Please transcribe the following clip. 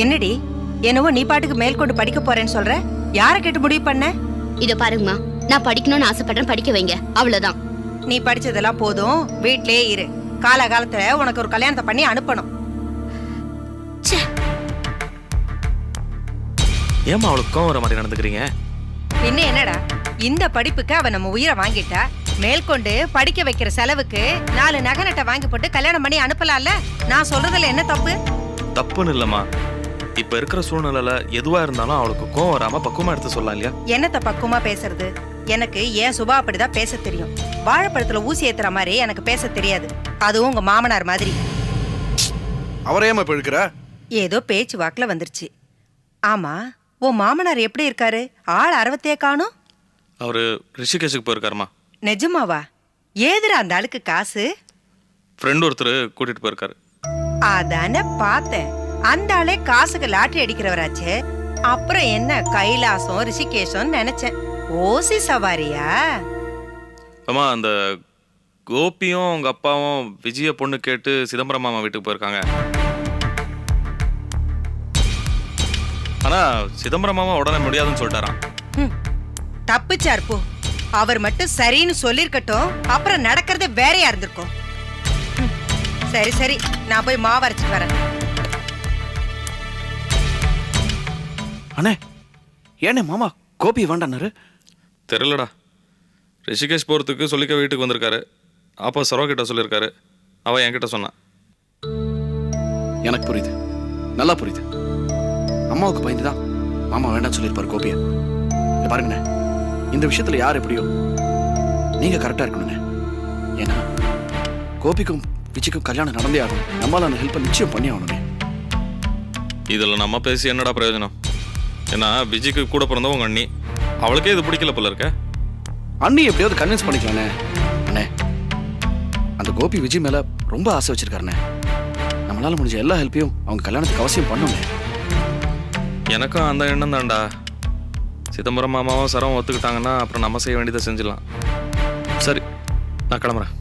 என்னடி என்னவோ நீ பாட்டுக்கு மேற்கொண்டு படிக்க போறேன்னு சொல்ற? யாரை கேட்டு முடிவு பண்ண? இத பாருங்கம்மா, நான் படிக்கணும்னு ஆசைப்படுறேன், படிக்க வைங்க, அவ்வளவுதான். நீ படிச்சதெல்லாம் போதும், வீட்லயே இரு. காலகாலத்துல உனக்கு ஒரு கல்யாணத்தை பண்ணி அனுப்பணும். ஏமா அவளுக்கும் ஒரு மாதிரி நடந்துக்கிறீங்க? இன்னும் என்னடா, இந்த படிப்புக்கு அவ நம்ம உயிரை வாங்கிட்டா, மேற்கொண்டு படிக்க வைக்கிற செலவுக்கு 4 நகை நட்டை வாங்கி போட்டு கல்யாணம் பண்ணி அனுப்பலாம்ல? நான் சொல்றதுல என்ன தப்பு? தப்புன்னு இல்லம்மா, இப்ப இருக்கிற சூழ்நிலையில எதுவா இருந்தாலும் அவளுக்கு கோவம் வராம பக்குவமா எடுத்து சொல்லலாம் இல்லையா? என்னத்த பக்குவமா பேசுறது? எனக்கு ஏன் சுபா அப்படிதான் பேச தெரியும். வாழைப்பழத்துல ஊசி ஏத்துற மாதிரி எனக்கு பேச தெரியாது. அதுவும் உங்க மாமனார் மாதிரி. அவரையாம இப்ப இருக்கிற ஏதோ பேச்சு வாக்குல வந்துருச்சு. ஆமா, உன் மாமனார் எப்படி இருக்காரு? ஆள் அறவத்தையே காணும். அவரு ரிஷிகேஷுக்கு போயிருக்காருமா. நிஜமாவா? ஏதுரா அந்த ஆளுக்கு காசு? ஃப்ரெண்ட் ஒருத்தர் கூட்டிட்டு போயிருக்காரு. அதானே பார்த்தேன். அந்த ஆளே காசுக்கு லாட்டரி அடிக்கிறவராச்சே. அப்புறம் என்ன கைலாசம் ரிஷிகேஷம் நினைச்சேன். ஓசி சவாரியா? அம்மா, அந்த கோபியும் அவங்க அப்பாவும் விஜய பொண்ணு கேட்டு சிதம்பரம் மாமா வீட்டுக்கு போயிருக்காங்க. ஆனா சிதம்பரம் மாமா உடனே முடியாதுன்னு சொல்லிட்டாராம். தப்புச்சார் போ. அவர் மட்டும் சரின்னு சொல்லிருக்கட்டும், அப்புறம் நடக்கிறது வேறையா இருந்திருக்கும். சரி சரி, நான் போய் மாவு அரைச்சிட்டு வரேன். அண்ணே, ஏனே மாமா கோபி வேண்டான்னாரு? தெரியலடா, ரிஷிகேஷ் போகிறதுக்கு சொல்லிக்க வீட்டுக்கு வந்திருக்காரு. அப்போ சரோ கிட்ட சொல்லியிருக்காரு, அவன் என்கிட்ட சொன்னான். எனக்கு புரியுது, நல்லா புரியுது. அம்மாவுக்கு பயந்துதான் மாமா வேண்டாம் சொல்லியிருப்பாரு கோபியை. பாருங்கண்ணே, இந்த விஷயத்துல யார் எப்படியோ நீங்க கரெக்டா இருக்கணுண்ணே. ஏன்னா கோபிக்கும் விஜய்க்கும் கல்யாணம் நடந்தே ஆகணும். நம்மளால அந்த ஹெல்ப்பை நிச்சயம் பண்ணி ஆகணுமே. இதில் நம்ம பேசி என்னடா பிரயோஜனம்? ஏன்னா விஜய்க்கு கூட பிறந்தவங்க உங்கள் அண்ணி, அவளுக்கே இது பிடிக்கல போல இருக்க. அண்ணி எப்படியாவது கன்வின்ஸ் பண்ணிக்கலாண்ணே. அண்ணே, அந்த கோபி விஜய் மேல ரொம்ப ஆசை வச்சிருக்காருண்ணே. நம்மளால முடிஞ்ச எல்லா ஹெல்ப்பையும் அவங்க கல்யாணத்துக்கு அவசியம் பண்ணணுண்ணே. எனக்கும் அந்த எண்ணம் தான்டா. சிதம்பரம் மாமாவும் சரம் ஒத்துக்கிட்டாங்கன்னா அப்புறம் நம்ம செய்ய வேண்டியதை செஞ்சிடலாம். சரி, நான் கிளம்புறேன்.